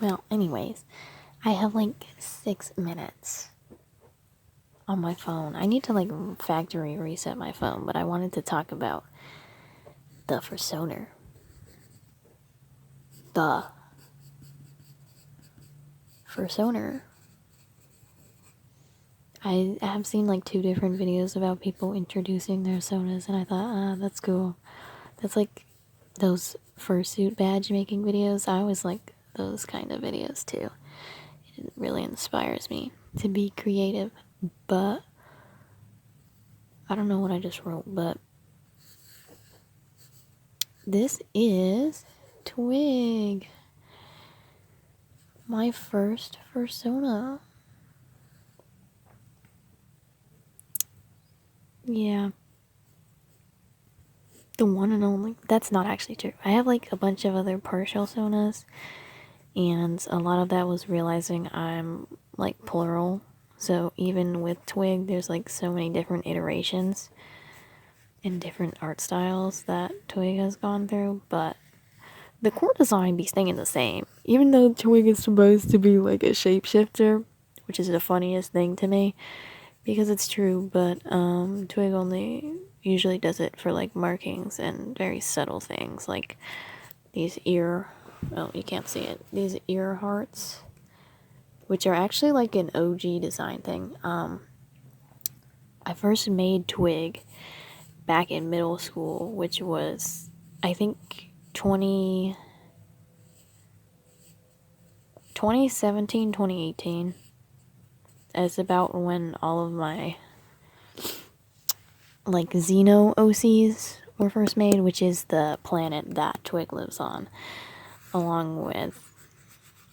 Well, anyways, I have like 6 minutes on my phone. I need to like factory reset my phone, but I wanted to talk about the Fursoner. The Fursoner. I have seen like 2 different videos about people introducing their sonas, and I thought, that's cool. That's like those fursuit badge making videos. I always like those kind of videos too. It really inspires me to be creative, but I don't know what I just wrote, but this is Twig. My first fursona. Yeah. The one and only. That's not actually true. I have like a bunch of other partial sonas, and a lot of that was realizing I'm like plural. So even with Twig, there's like so many different iterations and different art styles that Twig has gone through, but the core design be staying the same. Even though Twig is supposed to be like a shapeshifter, which is the funniest thing to me, because it's true, but Twig only usually does it for like markings and very subtle things, like these ear, oh, you can't see it, these ear hearts, which are actually like an OG design thing. I first made Twig back in middle school, which was, I think, 2017, 2018. It's about when all of my like Xeno OCs were first made, which is the planet that Twig lives on, along with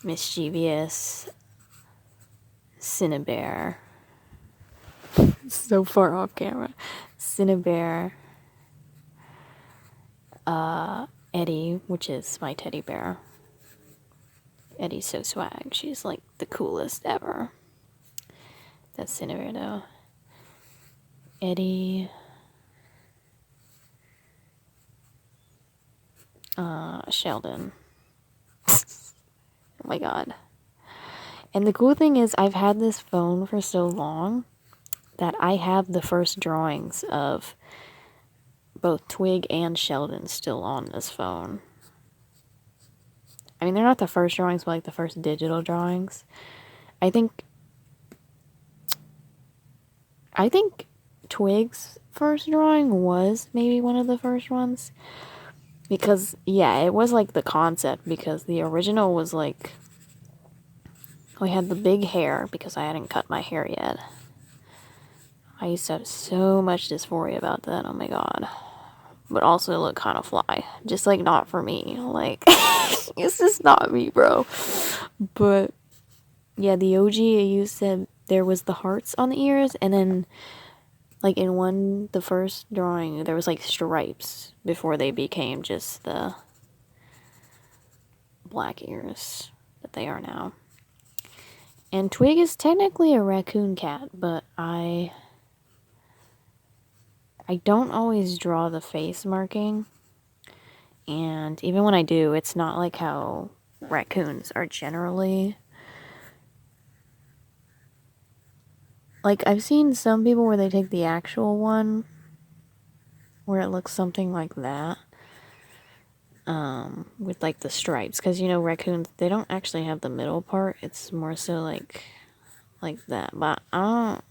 Mischievous, Cinnabear, so far off camera, Cinnabear, Eddie, which is my teddy bear. Eddie's so swag. She's like the coolest ever. That's Cinnabear though. Eddie, Sheldon. Oh my god. And the cool thing is, I've had this phone for so long that I have the first drawings of both Twig and Sheldon still on this phone. I mean, they're not the first drawings, but like the first digital drawings. I think Twig's first drawing was maybe one of the first ones. Because, yeah, it was like the concept, because the original was like, we had the big hair, because I hadn't cut my hair yet. I used to have so much dysphoria about that, oh my god. But also it looked kind of fly. Just like not for me. Like, it's just not me, bro. But, yeah, the OG, you said there was the hearts on the ears, and then, like in the first drawing, there was like stripes before they became just the black ears that they are now. And Twig is technically a raccoon cat, but I don't always draw the face marking. And even when I do, it's not like how raccoons are generally. Like, I've seen some people where they take the actual one, where it looks something like that. With like the stripes, because you know raccoons, they don't actually have the middle part. It's more so like that. But I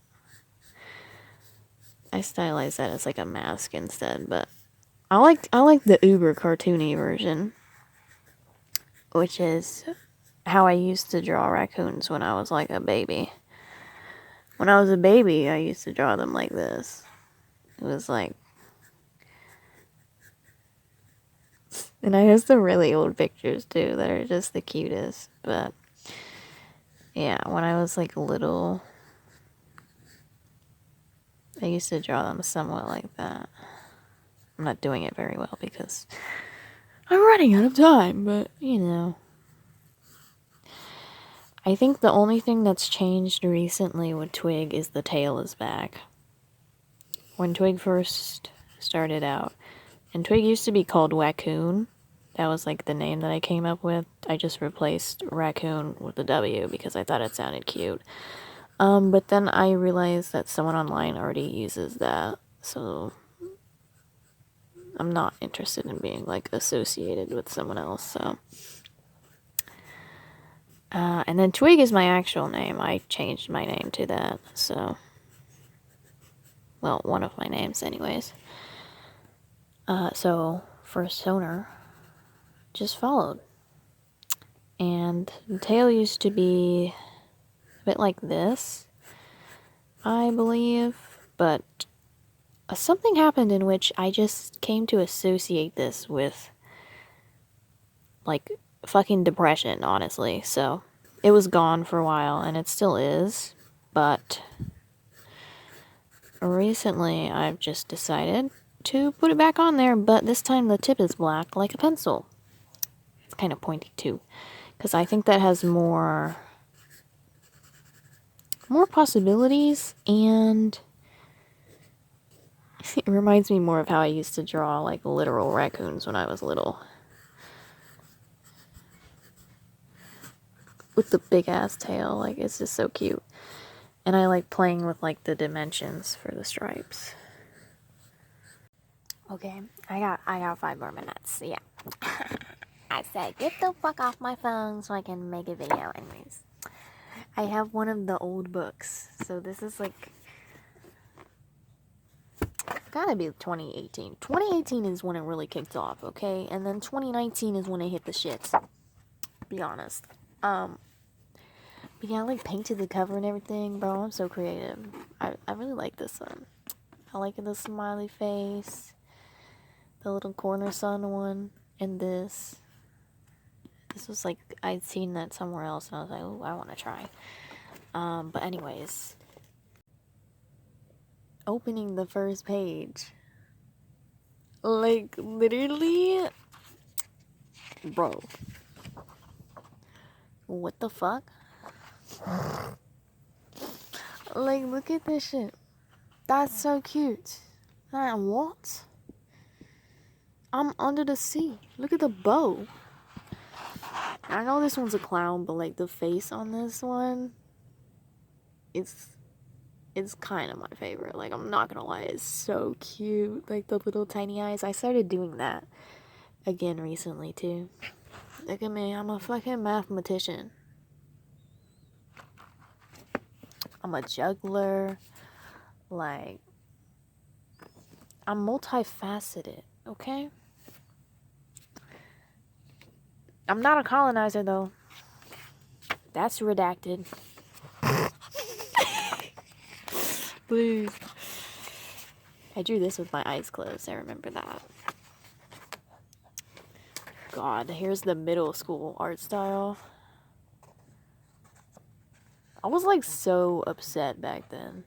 stylize that as like a mask instead. But I like the uber cartoony version, which is how I used to draw raccoons when I was like a baby. When I was a baby, I used to draw them like this. It was like, and I have some really old pictures too that are just the cutest. But yeah, when I was like little, I used to draw them somewhat like that. I'm not doing it very well because I'm running out of time, but you know. I think the only thing that's changed recently with Twig is the tail is back. When Twig first started out, and Twig used to be called Wackoon, That was like the name that I came up with. I just replaced raccoon with the W because I thought it sounded cute. But then I realized that someone online already uses that, so I'm not interested in being like associated with someone else, so. And then Twig is my actual name. I changed my name to that, so. Well, one of my names anyways. So Fursoner just followed. And the tail used to be a bit like this, I believe, but something happened in which I just came to associate this with, like, fucking depression, honestly. So it was gone for a while, and it still is, but recently I've just decided to put it back on there, but this time the tip is black like a pencil. It's kind of pointy too, because I think that has more possibilities, and it reminds me more of how I used to draw like literal raccoons when I was little. With the big ass tail, like it's just so cute. And I like playing with like the dimensions for the stripes. Okay, I got 5 more minutes. Yeah. I said get the fuck off my phone so I can make a video anyways. I have one of the old books. So this is like gotta be 2018. 2018 is when it really kicked off, okay? And then 2019 is when it hit the shits. Be honest. But yeah, I like painted the cover and everything, bro. I'm so creative. I really like this one. I like the smiley face, the little corner sun one, and this. This was like, I'd seen that somewhere else, and I was like, oh, I want to try. But anyways, opening the first page. Like, literally, bro. What the fuck? Like, look at this shit. That's so cute. What? I'm under the sea. Look at the bow. I know this one's a clown, but like the face on this one, it's kind of my favorite. Like, I'm not gonna lie, it's so cute. Like the little tiny eyes. I started doing that again recently too. Look at me, I'm a fucking mathematician. I'm a juggler. Like, I'm multifaceted, okay? I'm not a colonizer, though. That's redacted. Please. I drew this with my eyes closed. I remember that. God, here's the middle school art style. I was, like, so upset back then.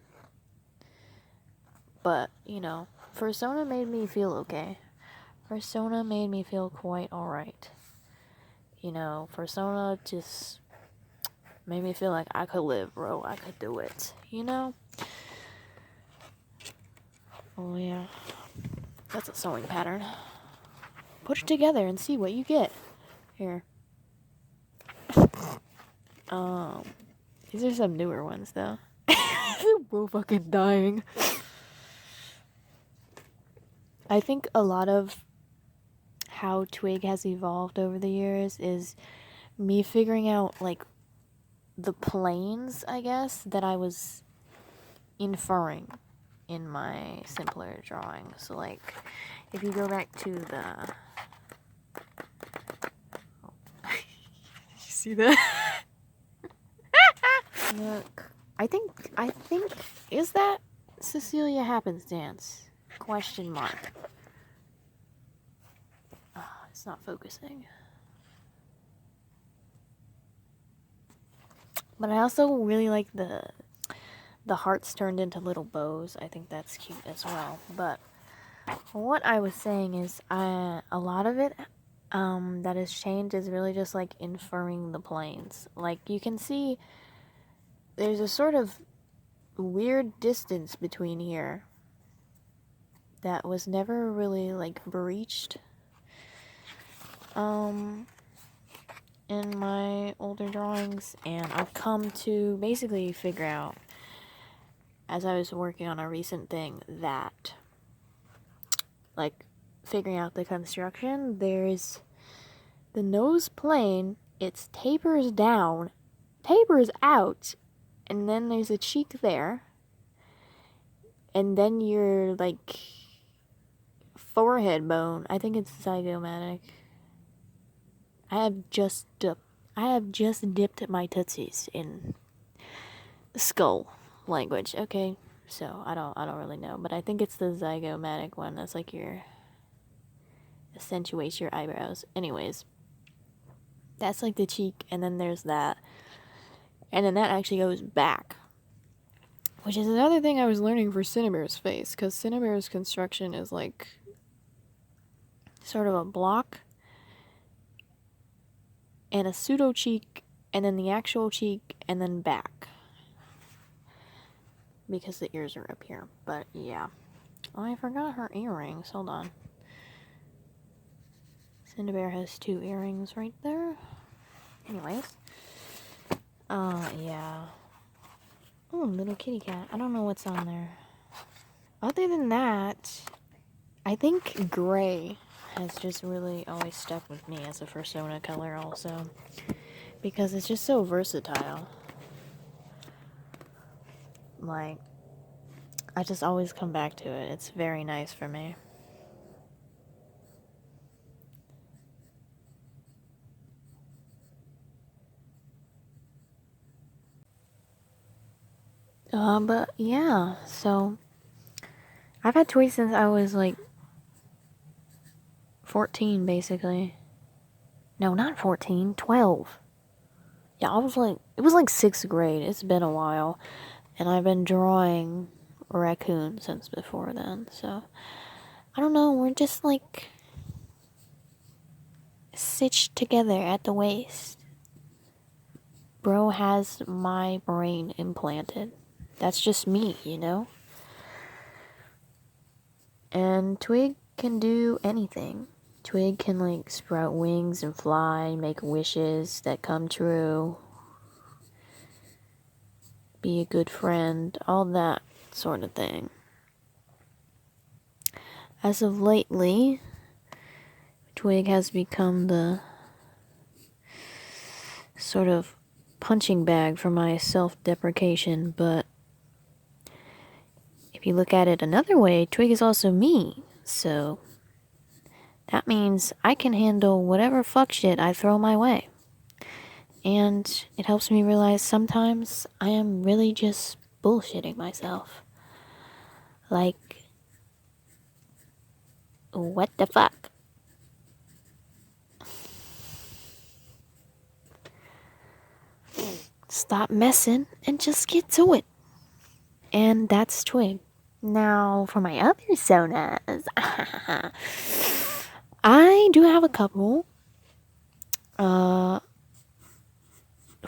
But, you know, Fursona made me feel okay. Fursona made me feel quite alright. You know, Fursona just made me feel like I could live, bro. I could do it, you know? Oh, yeah. That's a sewing pattern. Put it together and see what you get. Here. These are some newer ones, though. We're fucking dying. I think a lot of how Twig has evolved over the years is me figuring out, like, the planes, I guess, that I was inferring in my simpler drawing. So, like, if you go back to the... Oh. You see that? Look. I think, is that Cecilia Happenstance? Question mark. Oh, it's not focusing. But I also really like the hearts turned into little bows. I think that's cute as well. But what I was saying is, a lot of it that has changed is really just like inferring the planes. Like, you can see there's a sort of weird distance between here that was never really like breached. in my older drawings, and I've come to basically figure out, as I was working on a recent thing, that, like, figuring out the construction, there's the nose plane, it tapers down, tapers out, and then there's a cheek there, and then your, like, forehead bone, I think it's zygomatic. I have just dipped my tootsies in skull language. Okay, so I don't really know, but I think it's the zygomatic one. That's like your accentuates your eyebrows. Anyways, that's like the cheek, and then there's that, and then that actually goes back, which is another thing I was learning for Cinnabear's face, because Cinnabear's construction is like sort of a block and a pseudo cheek, and then the actual cheek, and then back, because the ears are up here. But yeah. Oh, I forgot her earrings. Hold on. Cinnabear has 2 earrings right there. Anyways. Yeah. Oh, little kitty cat. I don't know what's on there. Other than that, I think gray has just really always stuck with me as a fursona color also, because it's just so versatile. Like, I just always come back to it. It's very nice for me. But yeah, so I've had toys since I was like 14, basically. No, not 14, 12. Yeah, it was like 6th grade. It's been a while. And I've been drawing raccoons since before then, so I don't know, we're just like stitched together at the waist. Bro has my brain implanted. That's just me, you know? And Twig can do anything. Twig can like sprout wings and fly, make wishes that come true, be a good friend, all that sort of thing. As of lately, Twig has become the sort of punching bag for my self-deprecation, but if you look at it another way, Twig is also me, so that means I can handle whatever fuck shit I throw my way. And it helps me realize sometimes I am really just bullshitting myself. Like, what the fuck? Stop messing and just get to it. And that's Twig. Now, for my other sonas, I do have a couple, whom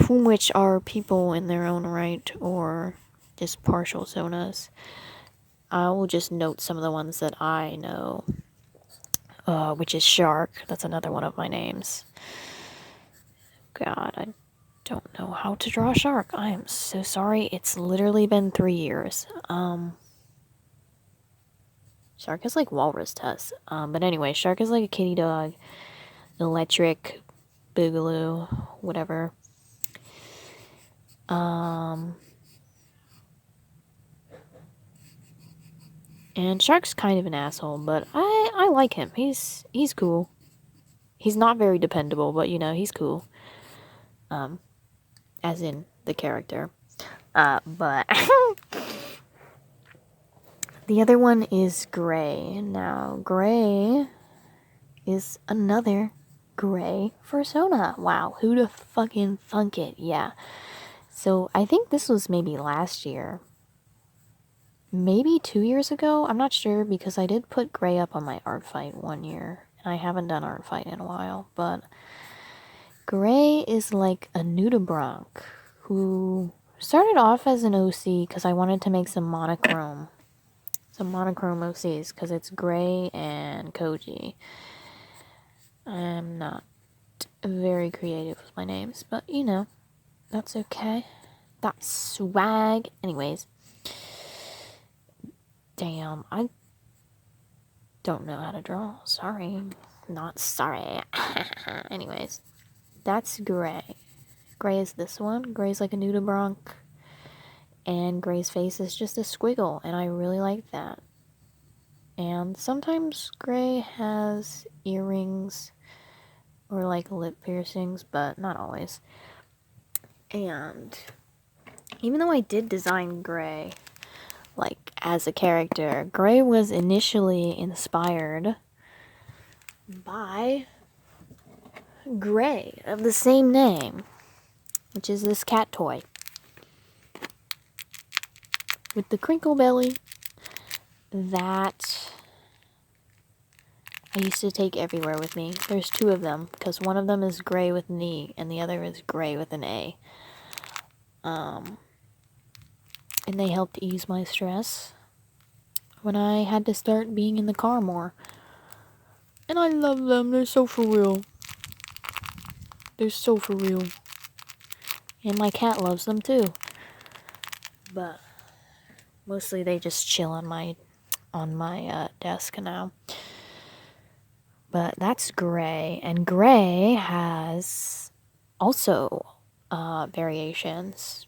which are people in their own right, or just partial sonas. I will just note some of the ones that I know, which is Shark. That's another one of my names. God, I don't know how to draw a shark. I am so sorry. It's literally been 3 years. Shark is like walrus tusk. But anyway, Shark is like a kitty dog, electric, boogaloo, whatever. And Shark's kind of an asshole, but I like him. He's cool. He's not very dependable, but you know, he's cool. As in the character. But the other one is Gray. Now, Gray is another gray fursona. Wow, who'da fucking thunk it? Yeah. So I think this was maybe last year. Maybe 2 years ago? I'm not sure, because I did put Gray up on my art fight 1 year. And I haven't done art fight in a while, but Gray is like a nudibranch who started off as an OC because I wanted to make some monochrome OCs, because it's Gray and Koji. I'm not very creative with my names, but you know, that's okay. That's swag. Anyways. Damn, I don't know how to draw. Sorry. Not sorry. Anyways, that's Gray. Gray is this one. Gray's like a nudibranch. And Gray's face is just a squiggle, and I really like that. And sometimes Gray has earrings or like lip piercings, but not always. And even though I did design Gray, like as a character, Gray was initially inspired by Gray of the same name, which is this cat toy with the crinkle belly that I used to take everywhere with me. There's two of them, because one of them is Gray with an E, and the other is Gray with an A. And they helped ease my stress when I had to start being in the car more. And I love them. They're so for real. They're so for real. And my cat loves them too. But mostly they just chill on my desk now. But that's Gray, and Gray has also variations.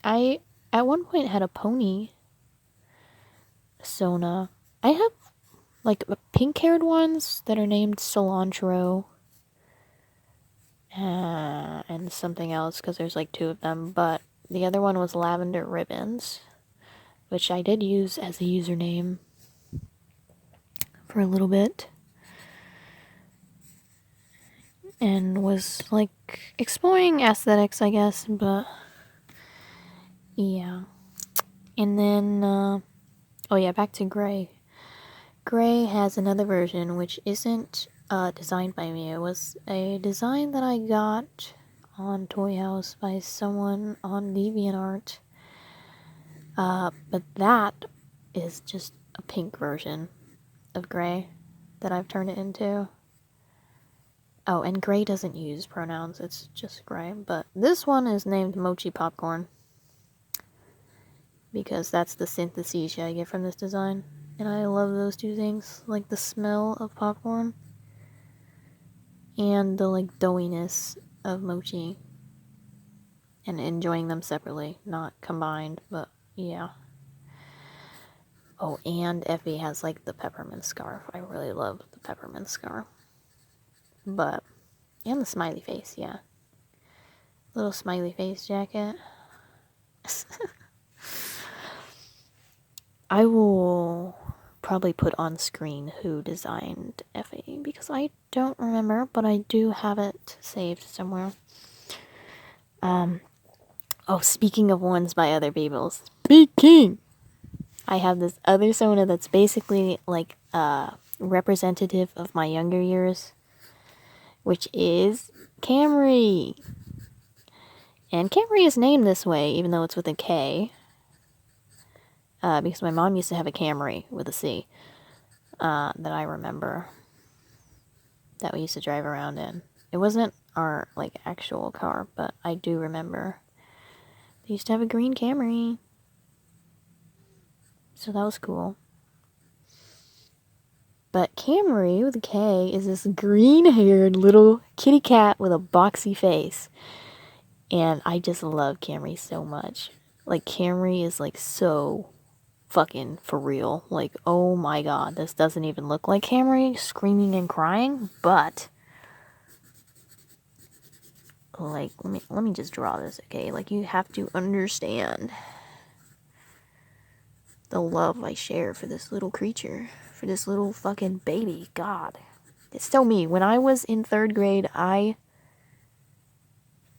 I at one point had a pony Sona. I have like pink-haired ones that are named Cilantro and something else, because there's like two of them, but the other one was Lavender Ribbons, which I did use as a username for a little bit. And was like exploring aesthetics, I guess, but yeah. And then, oh yeah, back to Gray. Gray has another version which isn't designed by me. It was a design that I got on Toyhouse by someone on Deviantart. But that is just a pink version of Gray that I've turned it into. Oh, and Gray doesn't use pronouns, it's just Gray. But this one is named Mochi Popcorn, because that's the synesthesia I get from this design. And I love those two things, like the smell of popcorn and the like doughiness of mochi. And enjoying them separately, not combined, but yeah. Oh, and Effie has like the peppermint scarf. I really love the peppermint scarf. But, and the smiley face, yeah. Little smiley face jacket. I will probably put on screen who designed Effie, because I don't remember, but I do have it saved somewhere. Oh, speaking of ones by other people, I have this other Sona that's basically like representative of my younger years, which is Kamry. And Kamry is named this way, even though it's with a K. Because my mom used to have a Kamry with a C that I remember that we used to drive around in. It wasn't our like actual car, but I do remember they used to have a green Kamry. So that was cool. But Kamry with a K is this green-haired little kitty cat with a boxy face. And I just love Kamry so much. Like, Kamry is like so fucking for real. Like, oh my god, this doesn't even look like Kamry screaming and crying, but like, let me just draw this, okay? Like, you have to understand the love I share for this little creature, for this little fucking baby. God, it's still me. When I was in 3rd grade, I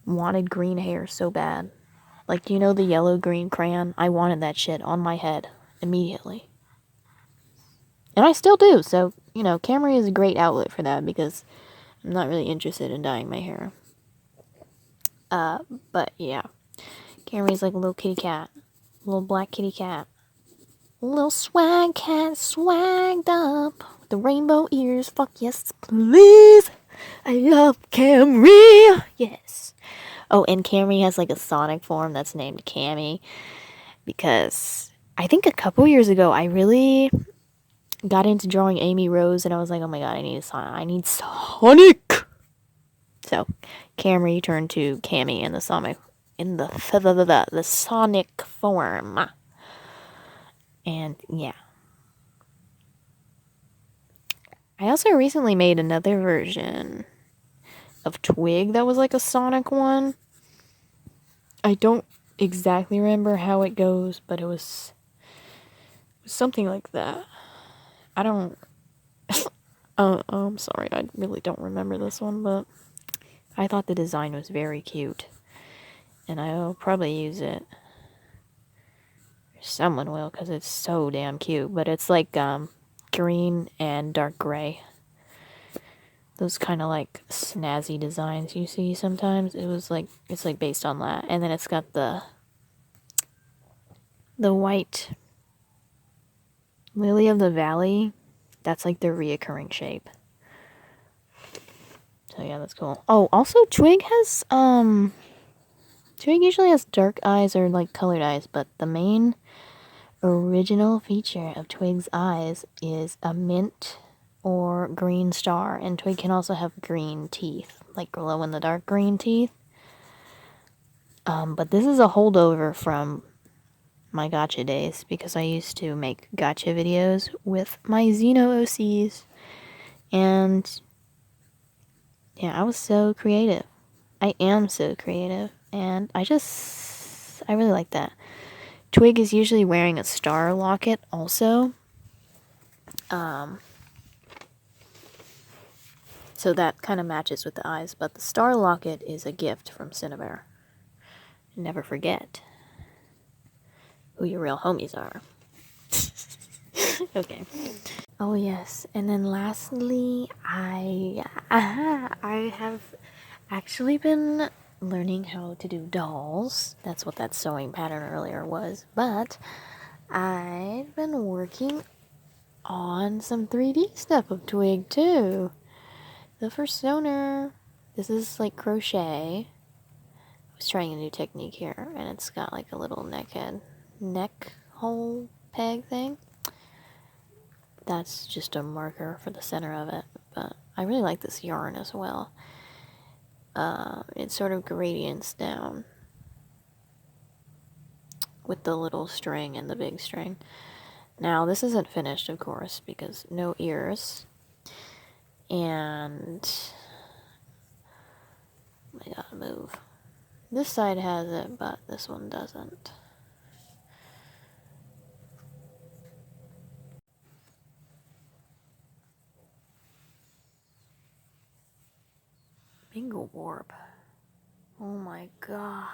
wanted green hair so bad. Like, you know the yellow-green crayon? I wanted that shit on my head immediately. And I still do, so, you know, Kamry is a great outlet for that, because I'm not really interested in dyeing my hair. But yeah. Kamry's like a little kitty cat. A little black kitty cat. A little swag cat, swagged up. With the rainbow ears. Fuck yes, please. I love Kamry. Yes. Oh, and Kamry has like a sonic form that's named Kammy because I think a couple years ago I really got into drawing Amy Rose and I was like, oh my god, I need Sonic. So Kamry turned to Kammy in the sonic the sonic form. And yeah. I also recently made another version of Twig that was like a sonic one. I don't exactly remember how it goes, but it was something like that. I don't. I'm sorry, I really don't remember this one, but I thought the design was very cute, and I'll probably use it. Someone will, because it's so damn cute. But it's like green and dark gray. Those kind of like snazzy designs you see sometimes. It's like based on that, and then it's got the white lily of the valley. That's like the reoccurring shape. So yeah, that's cool. Oh, also Twig usually has dark eyes or like colored eyes, but the main original feature of Twig's eyes is a mint or green star, and Twig can also have green teeth, like glow in the dark green teeth. But this is a holdover from my gotcha days because I used to make gotcha videos with my Xeno OCs, and yeah, I was so creative. I am so creative, and I really like that. Twig is usually wearing a star locket also. So that kind of matches with the eyes, but the star locket is a gift from Cinnabar. Never forget who your real homies are. Okay. Oh yes, and then lastly, I have actually been learning how to do dolls. That's what that sewing pattern earlier was. But I've been working on some 3D stuff of Twig too. The Fursoner. This is like crochet. I was trying a new technique here, and it's got like a little neck hole peg thing. That's just a marker for the center of it, but I really like this yarn as well. It sort of gradients down with the little string and the big string. Now, this isn't finished, of course, because no ears. And I gotta move. This side has it, but this one doesn't. Bingo warp. Oh my god.